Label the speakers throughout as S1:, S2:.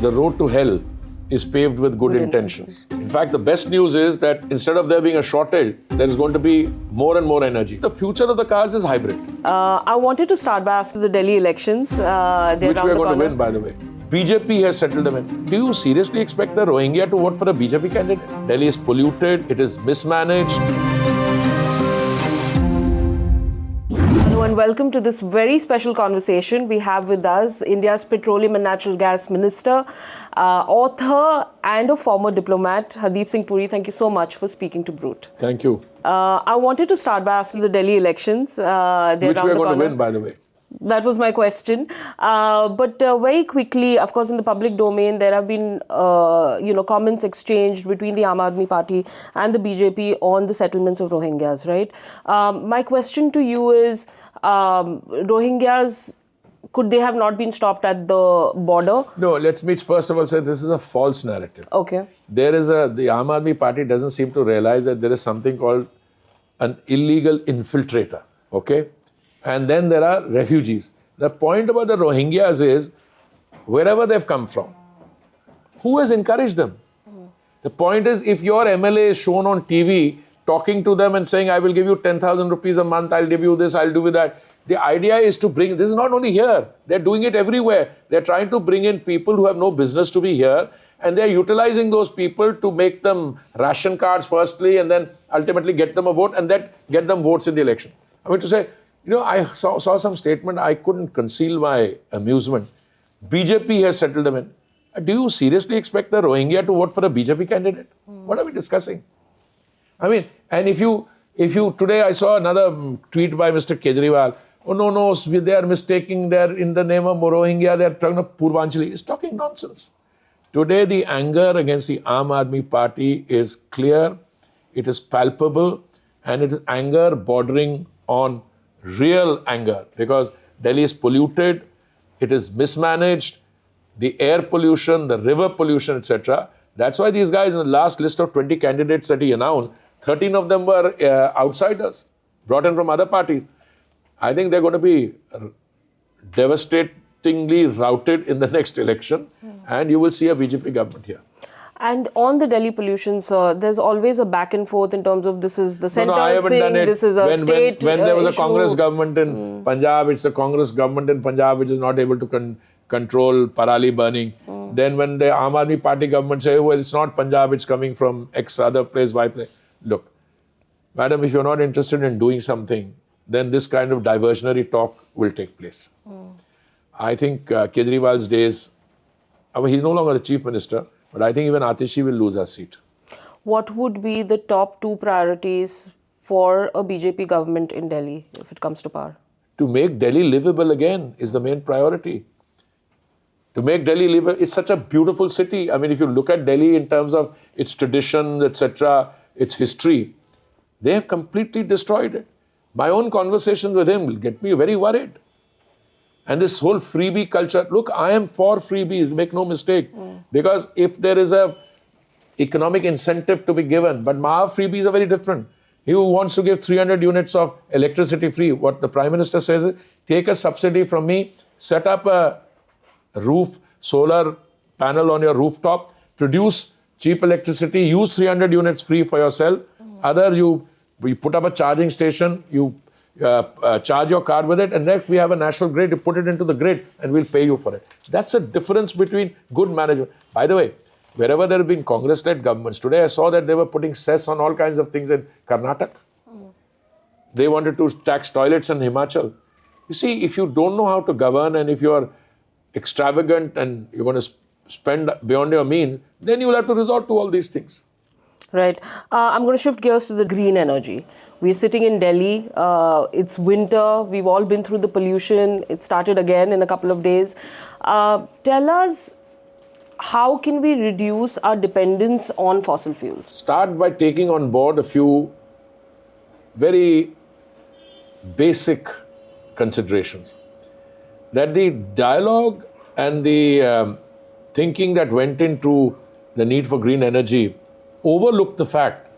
S1: the road to hell is paved with good intentions. In fact, the best news is that instead of there being a shortage, there is going to be more and more energy. The future of the cars is hybrid.
S2: I wanted to start by asking the Delhi elections.
S1: Which we are going to win, by the way. BJP has settled them in. Do you seriously expect the Rohingya to vote for a BJP candidate? Delhi is polluted, it is mismanaged.
S2: Hello and welcome to this very special conversation. We have with us India's Petroleum and Natural Gas Minister, author and a former diplomat, Hardeep Singh Puri. Thank you so much for speaking to Brut.
S1: Thank you.
S2: I wanted to start by asking the Delhi elections.
S1: Which we are going to win, by the way.
S2: That was my question. But very quickly, of course, in the public domain, there have been, comments exchanged between the Aam Aadmi Party and the BJP on the settlements of Rohingyas, right? My question to you is, Rohingyas, could they have not been stopped at the border?
S1: No, let me first of all say this is a false narrative.
S2: Okay.
S1: The Aam Aadmi Party doesn't seem to realize that there is something called an illegal infiltrator, okay? And then there are refugees. The point about the Rohingyas is, wherever they've come from, who has encouraged them? The point is, if your MLA is shown on TV talking to them and saying, I will give you 10,000 rupees a month, I'll give you this, I'll do that. The idea is to bring, this is not only here, they're doing it everywhere. They're trying to bring in people who have no business to be here, and they're utilizing those people to make them ration cards firstly, and then ultimately get them a vote, and then get them votes in the election. I mean to say, I saw some statement, I couldn't conceal my amusement. BJP has settled them in. Do you seriously expect the Rohingya to vote for a BJP candidate? What are we discussing? I mean, and if you, today I saw another tweet by Mr. Kejriwal, oh no, they are mistaking, they're in the name of Rohingya, they're talking of Purvanchali. He's talking nonsense. Today the anger against the Aam Aadmi Party is clear, it is palpable, and it is anger bordering on real anger, because Delhi is polluted, it is mismanaged, the air pollution, the river pollution, etc. That's why these guys in the last list of 20 candidates that he announced, 13 of them were outsiders, brought in from other parties. I think they're going to be devastatingly routed in the next election, and you will see a BJP government here.
S2: And on the Delhi pollution, sir, there's always a back and forth in terms of this is the centre saying this is a state
S1: When there was
S2: issue.
S1: a Congress government in Punjab, it's a Congress government in Punjab which is not able to control Parali burning. Then when the Aam Aadmi Party government say, well, it's not Punjab, it's coming from X other place, Y place. Look, madam, if you're not interested in doing something, then this kind of diversionary talk will take place. I think Kejriwal's days, I mean, he's no longer the chief minister, but I think even Atishi will lose her seat.
S2: What would be the top two priorities for a BJP government in Delhi if it comes to power?
S1: To make Delhi livable again is the main priority. To make Delhi livable, it's such a beautiful city. I mean, if you look at Delhi in terms of its traditions, etc., its history, they have completely destroyed it. My own conversations with him will get me very worried. And this whole freebie culture, look, I am for freebies, make no mistake. Because if there is a economic incentive to be given, but our freebies are very different. He who wants to give 300 units of electricity free, what the Prime Minister says is, take a subsidy from me, set up a solar panel on your rooftop, produce cheap electricity, use 300 units free for yourself. Other, you put up a charging station, you charge your card with it, and next we have a national grid, you put it into the grid and we'll pay you for it. That's a difference between good management. By the way, wherever there have been Congress-led governments, today I saw that they were putting cess on all kinds of things in Karnataka. They wanted to tax toilets in Himachal. You see, if you don't know how to govern and if you're extravagant and you're going to spend beyond your means, then you will have to resort to all these things.
S2: Right. I'm going to shift gears to the green energy. We're sitting in Delhi. It's winter. We've all been through the pollution. It started again in a couple of days. Tell us, how can we reduce our dependence on fossil fuels?
S1: Start by taking on board a few very basic considerations. That the dialogue and the thinking that went into the need for green energy overlooked the fact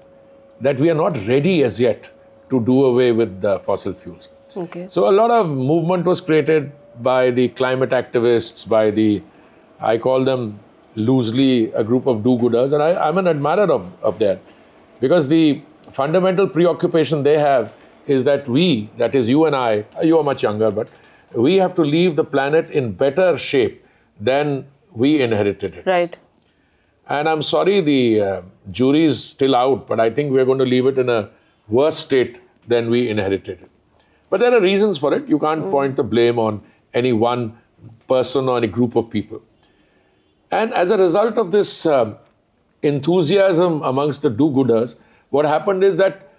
S1: that we are not ready as yet to do away with the fossil fuels.
S2: Okay.
S1: So a lot of movement was created by the climate activists, by the, I call them loosely a group of do-gooders, and I'm an admirer of that, because the fundamental preoccupation they have is that we, that is you and I, you are much younger, but we have to leave the planet in better shape than we inherited it.
S2: Right.
S1: And I'm sorry the jury is still out, but I think we're going to leave it in a worse state than we inherited it. But there are reasons for it. You can't point the blame on any one person or any group of people. And as a result of this enthusiasm amongst the do-gooders, what happened is that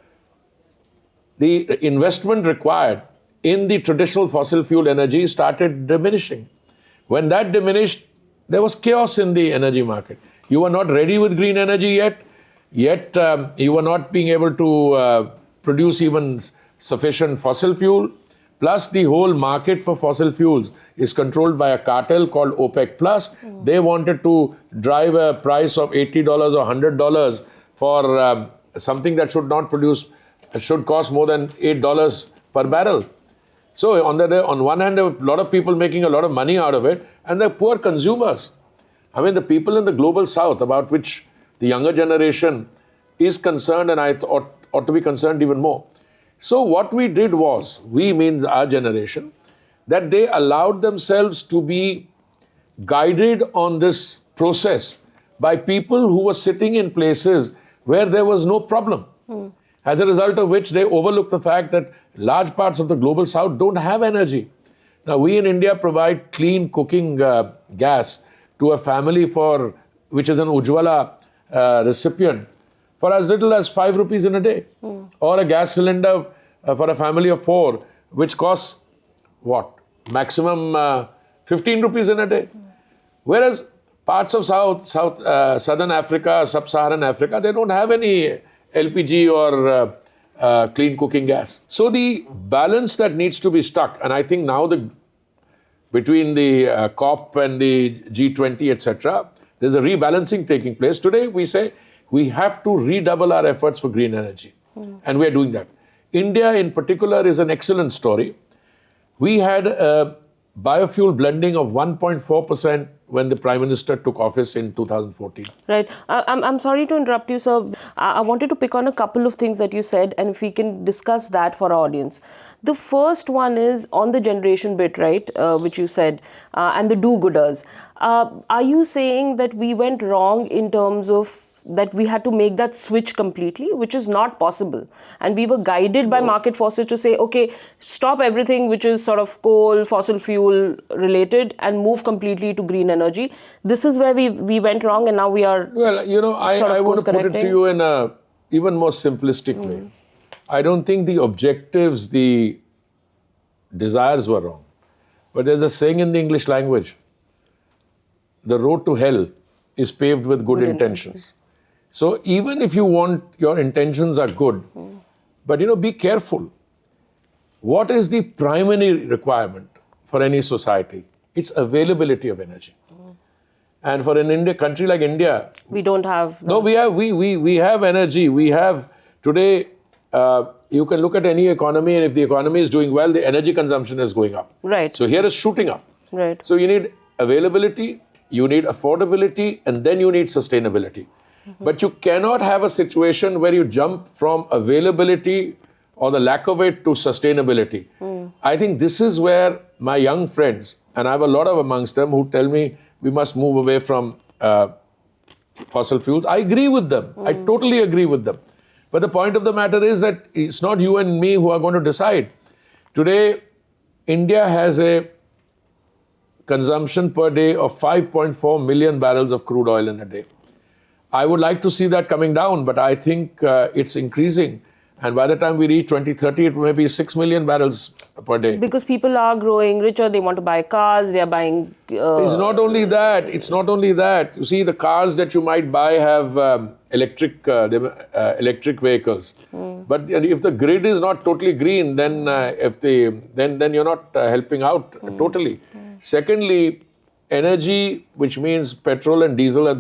S1: the investment required in the traditional fossil fuel energy started diminishing. When that diminished, there was chaos in the energy market. You were not ready with green energy yet you were not being able to produce even sufficient fossil fuel. Plus, the whole market for fossil fuels is controlled by a cartel called OPEC+. They wanted to drive a price of $80 or $100 for something that should cost more than $8 per barrel. So on one hand, there were a lot of people making a lot of money out of it, and the poor consumers. I mean, the people in the global south, about which the younger generation is concerned, and I ought to be concerned even more. So what we did was, we means our generation, that they allowed themselves to be guided on this process by people who were sitting in places where there was no problem. As a result of which they overlooked the fact that large parts of the global south don't have energy. Now, we in India provide clean cooking gas to a family which is an Ujjwala recipient for as little as 5 rupees in a day. Or a gas cylinder for a family of 4, which costs, maximum 15 rupees in a day. Whereas parts of Southern Africa, Sub-Saharan Africa, they don't have any LPG or clean cooking gas. So the balance that needs to be struck, and I think now between the COP and the G20, etc., there's a rebalancing taking place. Today, we say we have to redouble our efforts for green energy. And we are doing that. India, in particular, is an excellent story. We had a biofuel blending of 1.4% when the Prime Minister took office in 2014.
S2: Right. I'm sorry to interrupt you, sir. I wanted to pick on a couple of things that you said, and if we can discuss that for our audience. The first one is on the generation bit, right, which you said, and the do-gooders. Are you saying that we went wrong in terms of that we had to make that switch completely, which is not possible? And we were guided by market forces to say, okay, stop everything which is sort of coal, fossil fuel related and move completely to green energy. This is where we went wrong, and now we are
S1: I want to put it to you in a even more simplistic way. I don't think the objectives, the desires were wrong. But there's a saying in the English language, the road to hell is paved with good intentions. So even if your intentions are good, but be careful. What is the primary requirement for any society? It's availability of energy. And for an country like India,
S2: we don't have.
S1: No, we have energy. We have today. You can look at any economy, and if the economy is doing well, the energy consumption is going up.
S2: Right.
S1: So here is shooting up.
S2: Right.
S1: So you need availability, you need affordability, and then you need sustainability. But you cannot have a situation where you jump from availability or the lack of it to sustainability. I think this is where my young friends, and I have a lot of amongst them who tell me we must move away from fossil fuels. I agree with them. I totally agree with them. But the point of the matter is that it's not you and me who are going to decide. Today, India has a consumption per day of 5.4 million barrels of crude oil in a day. I would like to see that coming down, but I think it's increasing. And by the time we reach 2030, it may be 6 million barrels per day.
S2: Because people are growing richer, they want to buy cars, they are buying...
S1: It's not only that. You see, the cars that you might buy have electric vehicles. But if the grid is not totally green, then you're not helping out totally. Secondly, energy, which means petrol and diesel at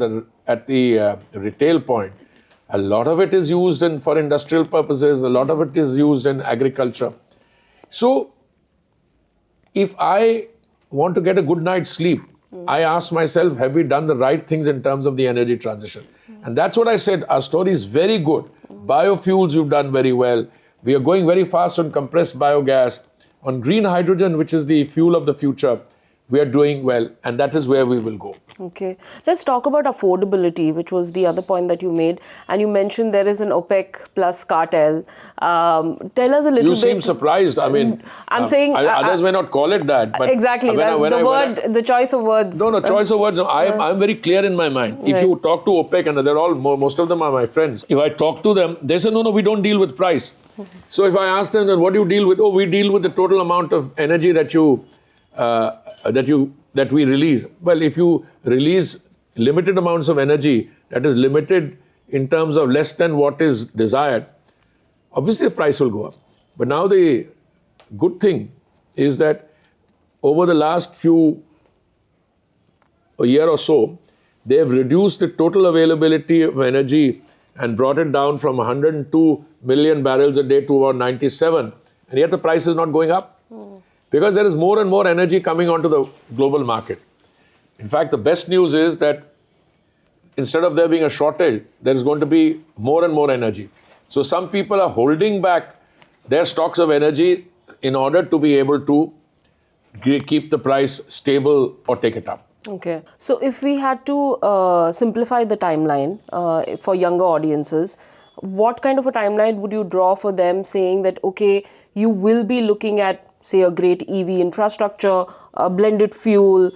S1: the retail point, a lot of it is used for industrial purposes, a lot of it is used in agriculture. So, if I want to get a good night's sleep, I asked myself, have we done the right things in terms of the energy transition? And that's what I said. Our story is very good. Biofuels, we've done very well. We are going very fast on compressed biogas. On green hydrogen, which is the fuel of the future, we are doing well, and that is where we will go.
S2: Okay. Let's talk about affordability, which was the other point that you made. And you mentioned there is an OPEC plus cartel. Tell us a little bit.
S1: You seem surprised. I mean,
S2: I'm saying
S1: others may not call it that. But
S2: exactly. The choice of words.
S1: No, choice of words. I'm very clear in my mind. If you talk to OPEC, and they're all, most of them are my friends. If I talk to them, they say, no, we don't deal with price. So if I ask them, then what do you deal with? Oh, we deal with the total amount of energy that we release. Well, if you release limited amounts of energy that is limited in terms of less than what is desired, obviously the price will go up. But now the good thing is that over the last a year or so, they have reduced the total availability of energy and brought it down from 102 million barrels a day to about 97, and yet the price is not going up. Because there is more and more energy coming onto the global market. In fact, the best news is that instead of there being a shortage, there is going to be more and more energy. So some people are holding back their stocks of energy in order to be able to keep the price stable or take it up.
S2: Okay. So if we had to simplify the timeline for younger audiences, what kind of a timeline would you draw for them, saying that, okay, you will be looking at, say, a great EV infrastructure, a blended fuel,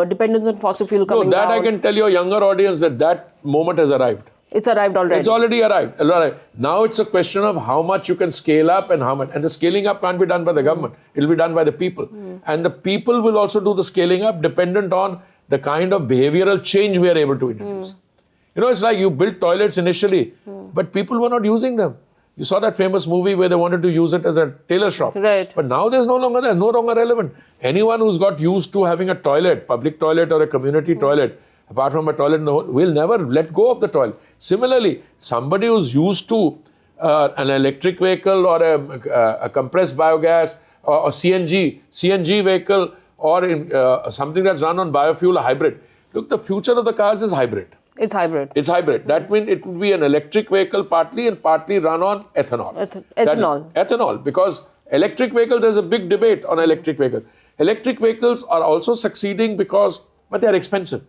S2: dependence on fossil fuel coming down?
S1: I can tell your younger audience that moment has arrived.
S2: It's arrived already.
S1: It's already arrived. Now it's a question of how much you can scale up and how much. And the scaling up can't be done by the government. It'll be done by the people. And the people will also do the scaling up dependent on the kind of behavioral change we are able to introduce. It's like you built toilets initially, but people were not using them. You saw that famous movie where they wanted to use it as a tailor shop.
S2: Right.
S1: But now there's no longer relevant. Anyone who's got used to having a toilet, public toilet or a community toilet, apart from a toilet in the home, will never let go of the toilet. Similarly, somebody who's used to an electric vehicle or a compressed biogas or CNG vehicle or something that's run on biofuel, a hybrid. Look, the future of the cars is hybrid.
S2: It's hybrid.
S1: It's hybrid. That means it would be an electric vehicle partly and partly run on ethanol. Ethanol. Because electric vehicles, there's a big debate on electric vehicles. Electric vehicles are also succeeding but they're expensive.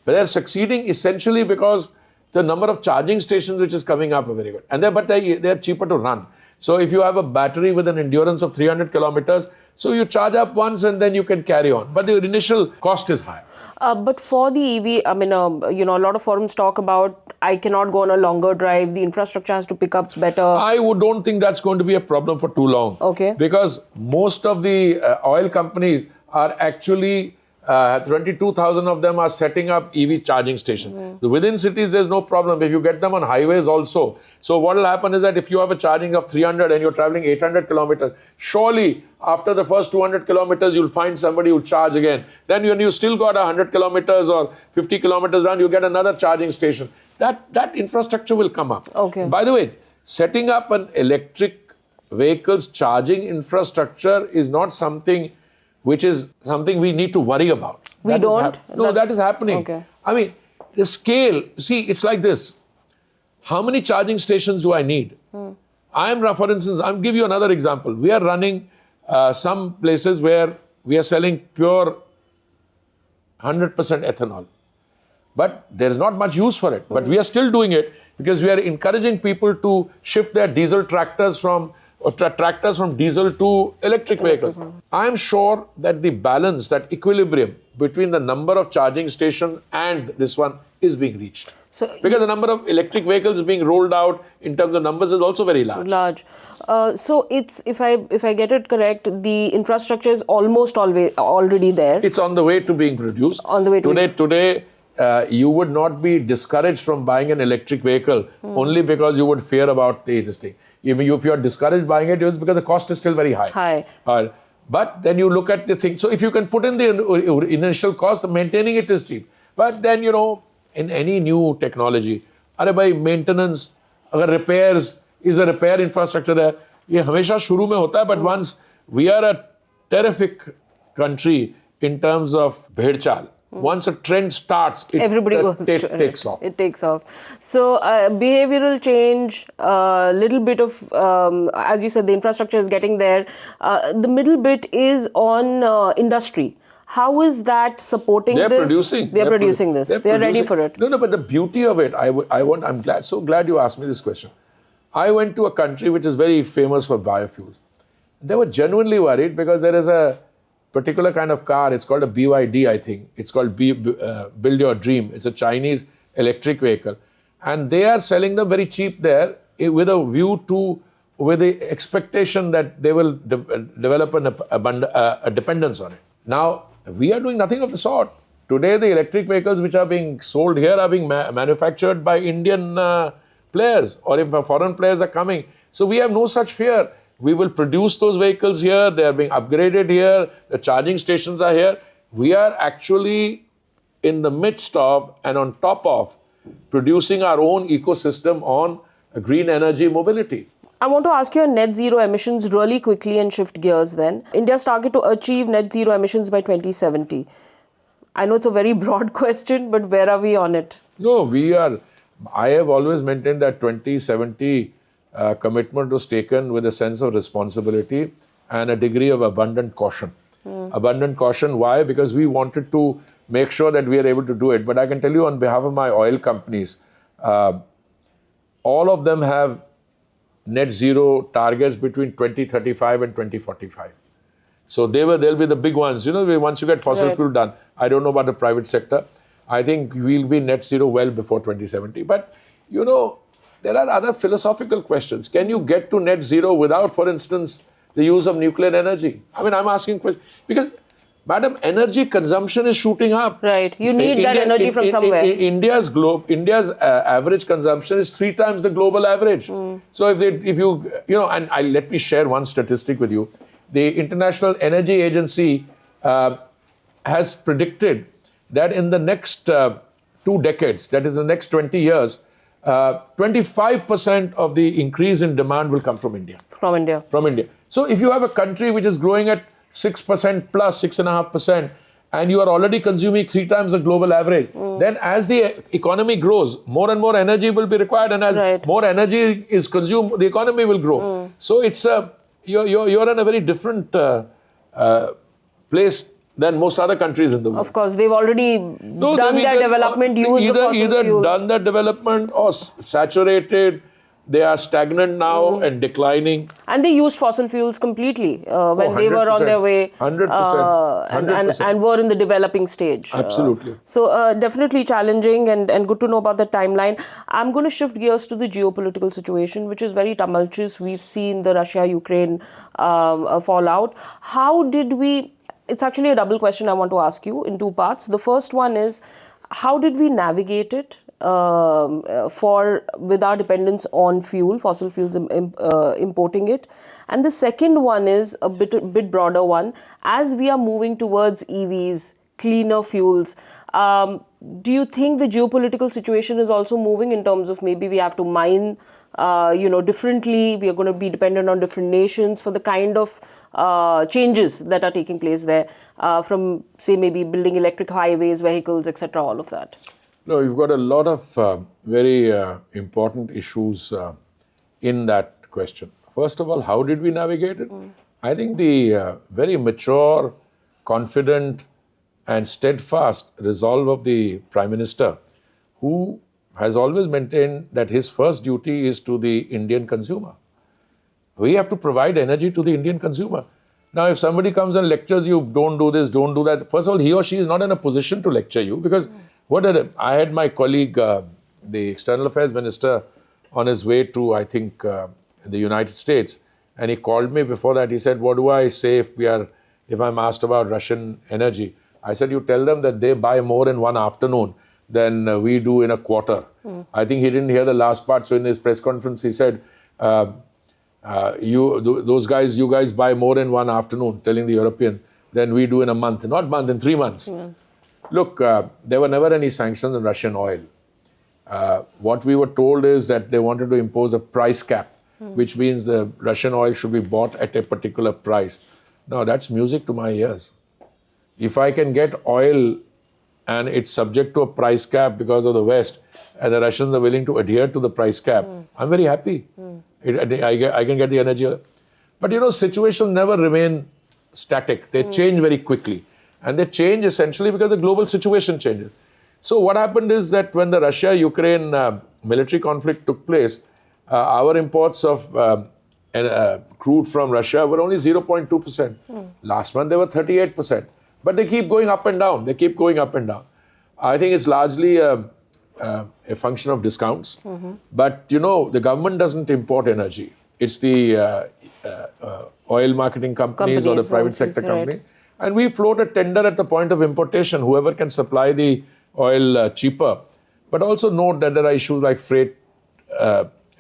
S1: But they're succeeding essentially because the number of charging stations which is coming up are very good. And they're cheaper to run. So if you have a battery with an endurance of 300 kilometers, so you charge up once and then you can carry on. But the initial cost is higher.
S2: But for the EV, a lot of forums talk about, I cannot go on a longer drive, the infrastructure has to pick up better.
S1: I don't think that's going to be a problem for too long.
S2: Okay.
S1: Because most of the oil companies are actually, 22,000 of them are setting up EV charging stations. Within cities, there's no problem if you get them on highways also. So what will happen is that if you have a charging of 300 and you're traveling 800 kilometers, surely after the first 200 kilometers, you'll find somebody who'll charge again. Then when you still got 100 kilometers or 50 kilometers run, you get another charging station. That infrastructure will come up.
S2: Okay.
S1: By the way, setting up an electric vehicles charging infrastructure is not something which is something we need to worry about. That is happening.
S2: Okay.
S1: I mean, the scale, see, it's like this. How many charging stations do I need? For instance, I'll give you another example. We are running some places where we are selling pure 100% ethanol. But there is not much use for it. But we are still doing it because we are encouraging people to shift their diesel tractors from diesel to electric vehicles. I am sure that the balance, that equilibrium between the number of charging stations and this one is being reached. Because the number of electric vehicles being rolled out in terms of numbers is also very large.
S2: So it's, if I get it correct, the infrastructure is almost already there.
S1: It's on the way to being produced. Today, you would not be discouraged from buying an electric vehicle only because you would fear about this thing. If you are discouraged buying it, it's because the cost is still very high. But then you look at the thing. So if you can put in the initial cost, maintaining it is cheap. But then, in any new technology, maintenance, repairs, is a repair infrastructure there. ये हमेशा शुरू में होता है, but once we are a terrific country in terms of bhedchal. Once a trend starts,
S2: Everybody goes to it.
S1: takes off.
S2: It takes off. So behavioral change, little bit of, as you said, the infrastructure is getting there. The middle bit is on industry. How is that supporting
S1: They're
S2: this?
S1: producing.
S2: They're producing this. They're ready for it.
S1: No, but the beauty of it, I'm so glad you asked me this question. I went to a country which is very famous for biofuels. They were genuinely worried because there is a particular kind of car. It's called a BYD, I think. It's called Build Your Dream. It's a Chinese electric vehicle. And they are selling them very cheap there with the expectation that they will develop a dependence on it. Now, we are doing nothing of the sort. Today, the electric vehicles which are being sold here are being manufactured by Indian players, or if foreign players are coming. So we have no such fear. We will produce those vehicles here. They are being upgraded here. The charging stations are here. We are actually in the midst of and on top of producing our own ecosystem on green energy mobility.
S2: I want to ask you on net zero emissions really quickly and shift gears then. India's target to achieve net zero emissions by 2070. I know it's a very broad question, but where are we on it?
S1: No, I have always maintained that 2070 commitment was taken with a sense of responsibility and a degree of abundant caution. Abundant caution, why? Because we wanted to make sure that we are able to do it. But I can tell you on behalf of my oil companies, all of them have net zero targets between 2035 and 2045. So they'll be the big ones. Once you get fossil fuel done, I don't know about the private sector. I think we'll be net zero well before 2070. But, there are other philosophical questions. Can you get to net zero without, for instance, the use of nuclear energy? I mean, I'm asking questions because, madam, energy consumption is shooting up.
S2: Right. You need that energy from somewhere.
S1: India's average consumption is 3 times the global average. So let me share one statistic with you. The International Energy Agency has predicted that in the next 2 decades, that is the next 20 years, 25% of the increase in demand will come from India.
S2: From India.
S1: So if you have a country which is growing at 6% plus 6.5%, and you are already consuming 3 times the global average, then as the economy grows, more and more energy will be required, and as more energy is consumed, the economy will grow. So it's you're in a very different place than most other countries in the world.
S2: Of course, they've already done their development,
S1: either done that development or saturated. They are stagnant now and declining.
S2: And they used fossil fuels completely when they were on their way
S1: 100%.
S2: And were in the developing stage.
S1: Absolutely.
S2: So definitely challenging and good to know about the timeline. I'm going to shift gears to the geopolitical situation, which is very tumultuous. We've seen the Russia-Ukraine fallout. How did we... It's actually a double question I want to ask you in 2 parts. The first one is, how did we navigate it with our dependence on fossil fuels, importing it? And the second one is a bit broader one. As we are moving towards EVs, cleaner fuels, do you think the geopolitical situation is also moving in terms of maybe we have to mine differently, we are going to be dependent on different nations for the kind of changes that are taking place there, from, say, maybe building electric highways, vehicles, etc., all of that?
S1: No, you've got a lot of very important issues in that question. First of all, how did we navigate it? I think the very mature, confident and steadfast resolve of the Prime Minister, who has always maintained that his first duty is to the Indian consumer. We have to provide energy to the Indian consumer. Now, if somebody comes and lectures you, don't do this, don't do that, first of all, he or she is not in a position to lecture you, because I had my colleague, the External Affairs Minister, on his way to, I think, the United States, and he called me before that. He said, what do I say if I'm asked about Russian energy? I said, you tell them that they buy more in one afternoon than we do in a quarter. I think he didn't hear the last part, so in his press conference he said, you guys buy more in one afternoon, telling the European, than we do in a month. Not month, in 3 months. Look, there were never any sanctions on Russian oil. What we were told is that they wanted to impose a price cap, which means the Russian oil should be bought at a particular price. Now, that's music to my ears. if I can get oil and it's subject to a price cap because of the West, and the Russians are willing to adhere to the price cap, I'm very happy. I can get the energy. But situations never remain static. They change very quickly. And they change essentially because the global situation changes. So what happened is that when the Russia-Ukraine military conflict took place, our imports of crude from Russia were only 0.2%. Last month they were 38%. But they keep going up and down. They keep going up and down. I think it's largely a function of discounts. But the government doesn't import energy. It's the oil marketing companies or the private sector company.
S2: Right.
S1: And we float a tender at the point of importation, whoever can supply the oil cheaper. But also note that there are issues like freight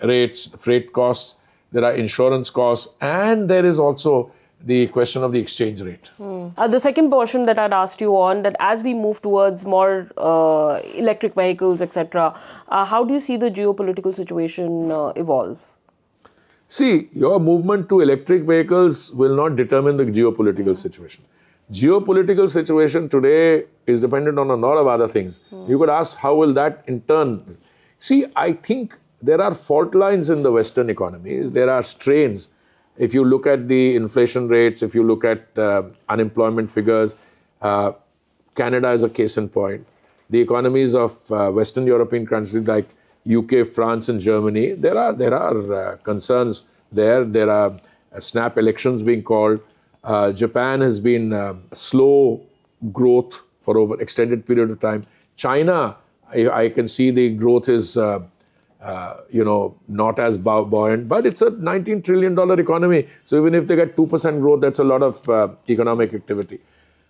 S1: rates, freight costs, there are insurance costs, and there is also the question of the exchange rate.
S2: The second portion that I'd asked you on, that as we move towards more electric vehicles, etc., how do you see the geopolitical situation evolve?
S1: See, your movement to electric vehicles will not determine the geopolitical situation. Geopolitical situation today is dependent on a lot of other things. You could ask, how will that in turn? See, I think there are fault lines in the Western economies. There are strains. If you look at the inflation rates, if you look at unemployment figures, Canada is a case in point. The economies of Western European countries like UK, France, and Germany, there are concerns there. There are snap elections being called. Japan has been slow growth for over extended period of time. China, I can see the growth is not as buoyant, but it's a $19 trillion economy. So even if they get 2% growth, that's a lot of economic activity.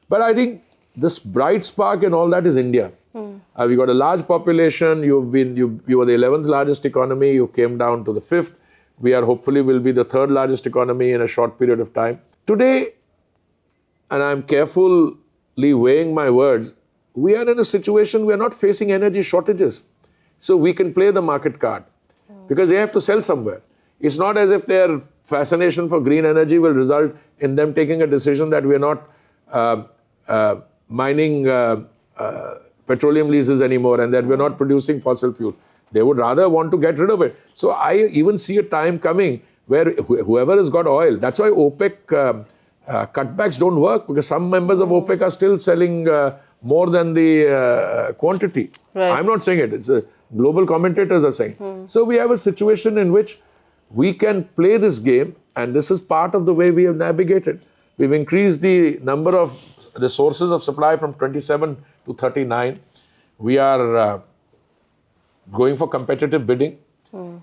S1: But I think this bright spark and all that is India. We got a large population. You were the 11th largest economy. You came down to the 5th. We are hopefully will be the 3rd largest economy in a short period of time. Today, and I'm carefully weighing my words, we are in a situation we are not facing energy shortages. So we can play the market card because they have to sell somewhere. It's not as if their fascination for green energy will result in them taking a decision that we are not mining petroleum leases anymore and that we're not producing fossil fuel. They would rather want to get rid of it. So I even see a time coming where whoever has got oil, that's why OPEC cutbacks don't work, because some members of OPEC are still selling more than the quantity.
S2: Right.
S1: I'm not saying it. It's global commentators are saying. So we have a situation in which we can play this game, and this is part of the way we have navigated. We've increased the number of the sources of supply from 27 to 39. We are going for competitive bidding.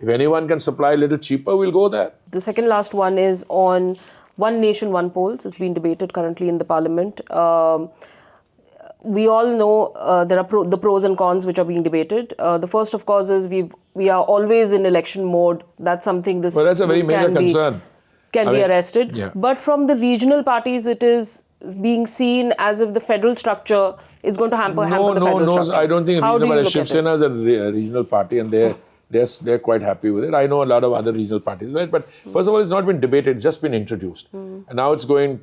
S1: If anyone can supply a little cheaper, we'll go there.
S2: The second last one is on One Nation, One Polls. It's being debated currently in the parliament. We all know there are the pros and cons which are being debated. The first, of course, is we are always in election mode. That's something
S1: Well, that's a very major concern.
S2: Can be arrested.
S1: Yeah.
S2: But from the regional parties, it is being seen as if the federal structure is going to hamper the federal structure.
S1: I don't think Shiv Sena is a regional party, and they're quite happy with it. I know a lot of other regional parties, right? But first of all, it's not been debated; it's just been introduced, and now it's gone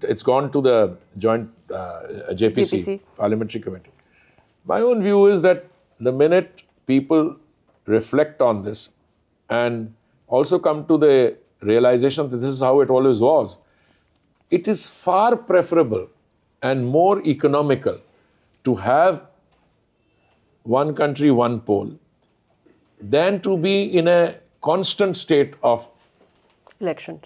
S1: to the joint JPC Parliamentary Committee. My own view is that the minute people reflect on this and also come to the realization that this is how it always was, it is far preferable and more economical to have one country, one poll, than to be in a constant state of
S2: election.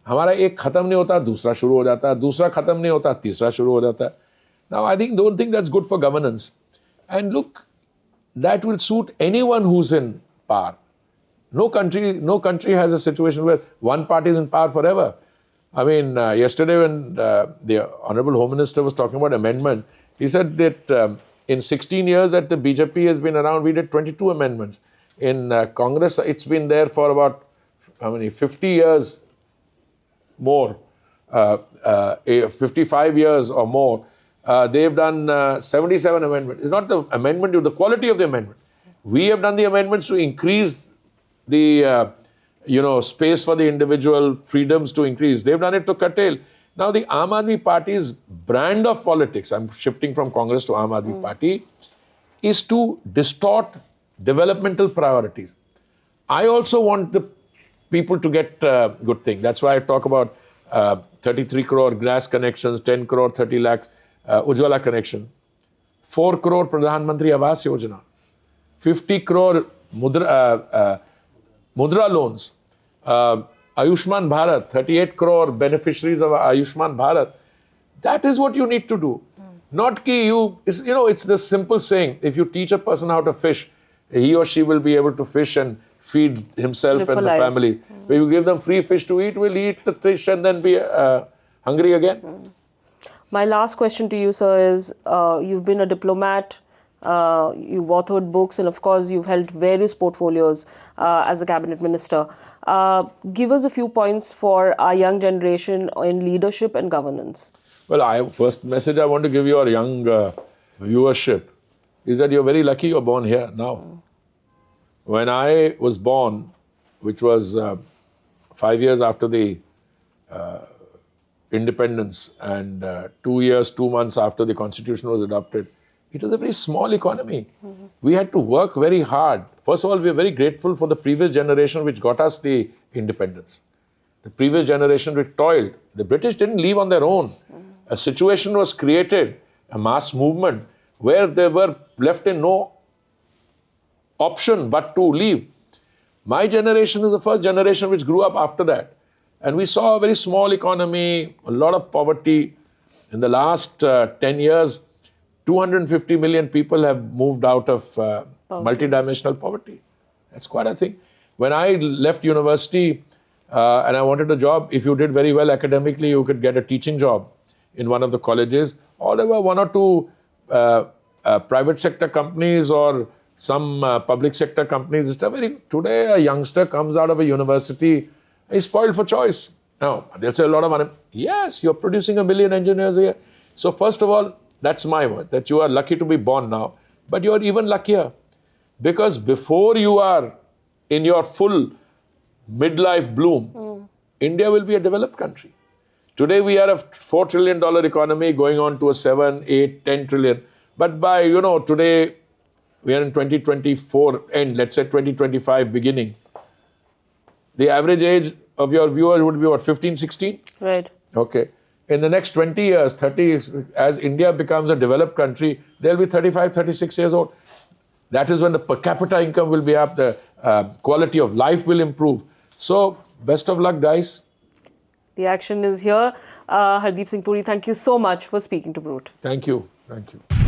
S1: हमारा एक खत्म नहीं होता, दूसरा शुरू हो जाता है, दूसरा खत्म नहीं होता, तीसरा शुरू हो जाता है. Now I don't think that's good for governance. And look, that will suit anyone who's in power. No country has a situation where one party is in power forever. I mean, yesterday when the Honorable Home Minister was talking about amendment, he said that in 16 years that the BJP has been around, we did 22 amendments. In Congress, it's been there for about, 50 years more, 55 years or more. They've done 77 amendments. It's not the amendment, the quality of the amendment. We have done the amendments to increase the space for the individual, freedoms to increase. They've done it to curtail. Now, the Aam Aadmi Party's brand of politics, I'm shifting from Congress to Aam Aadmi Party, is to distort developmental priorities. I also want the people to get good thing. That's why I talk about 33 crore gas connections, 10 crore, 30 lakhs Ujjwala connection, 4 crore Pradhan Mantri Awas Yojana, 50 crore Mudra loans, Ayushman Bharat, 38 crore beneficiaries of Ayushman Bharat. That is what you need to do. Not ki it's the simple saying, if you teach a person how to fish, he or she will be able to fish and feed himself and the family. When you give them free fish to eat, will eat the fish and then be hungry again.
S2: My last question to you, sir, is you've been a diplomat, you've authored books, and of course you've held various portfolios as a cabinet minister. Give us a few points for our young generation in leadership and governance.
S1: Well, first message I want to give your young viewership is that you're very lucky you're born here now. When I was born, which was 5 years after the independence and 2 years, 2 months after the constitution was adopted, it was a very small economy. We had to work very hard. First of all, we are very grateful for the previous generation which got us the independence. The previous generation which toiled. The British didn't leave on their own. A situation was created, a mass movement, where they were left in no option but to leave. My generation is the first generation which grew up after that. And we saw a very small economy, a lot of poverty. In the last 10 years, 250 million people have moved out of multidimensional poverty. That's quite a thing. When I left university and I wanted a job, if you did very well academically, you could get a teaching job in one of the colleges. Or there were 1 or 2 private sector companies or some public sector companies. Today, a youngster comes out of a university, he's spoiled for choice. Now, they'll say a lot of money. Yes, you're producing 1 million engineers a year. So first of all, that's my word, that you are lucky to be born now. But you're even luckier. Because before you are in your full midlife bloom, India will be a developed country. Today we are a $4 trillion economy going on to a 7, 8, 10 trillion. But by, today we are in 2024 end, let's say 2025 beginning. The average age of your viewers would be what, 15, 16?
S2: Right.
S1: Okay. In the next 20 years, 30, as India becomes a developed country, they'll be 35, 36 years old. That is when the per capita income will be up, the quality of life will improve. So, best of luck, guys.
S2: The action is here. Hardeep Singh Puri, thank you so much for speaking to Brut.
S1: Thank you. Thank you.